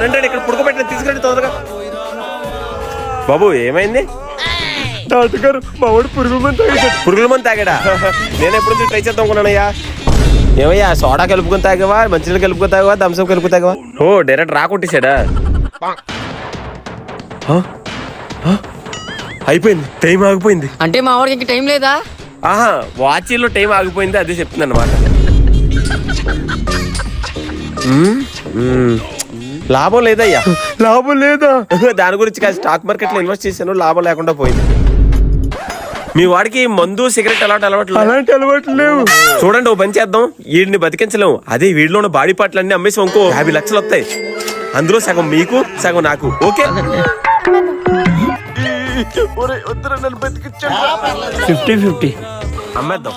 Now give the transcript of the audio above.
రండి ఇక్కడ పుడుకోబెట్టిన తీసుకురండి తొందరగా. బాబు ఏమైంది? డాక్టర్ గారు మా వాడు పురుగుల మందు తాగాడా? నేను ఎప్పుడు ట్రై చేద్దాం అనుకున్నానయ్యా. ఏమయ్యా సోడా కలుపుకొని తాగావా, మంచినీళ్ళు కలుపుకొని తాగావా, థమ్స్అప్ కలుపుకొని తాగావా? ఓ డైరెక్ట్ రాకొట్టేశాడా? అయిపోయింది, టైం ఆగిపోయింది. అంటే మా వాడికి ఇంక టైం లేదా? ఆహా, వాచీలో టైం ఆగిపోయింది, అదే చెప్తుంది అనమాట. లాభం లేదయ్యా. లాభం లేదా? దాని గురించి కాదు, స్టాక్ మార్కెట్ లో ఇన్వెస్ట్ చేశాను, లాభం లేకుండా పోయింది. మీ వాడికి మందు సిగరెట్ అలాంటి అలవాట్లు లేవు. చూడండి, ఓ పని చేద్దాం, వీడిని బతికించలేము. అదే వీడిలో ఉన్న బాడీ పార్ట్లు అన్ని అమ్మేసి ఇంకో 50 లక్షలు వస్తాయి. అందులో సగం మీకు, సగం నాకు. ఓకే 50-50 అమ్మేద్దాం.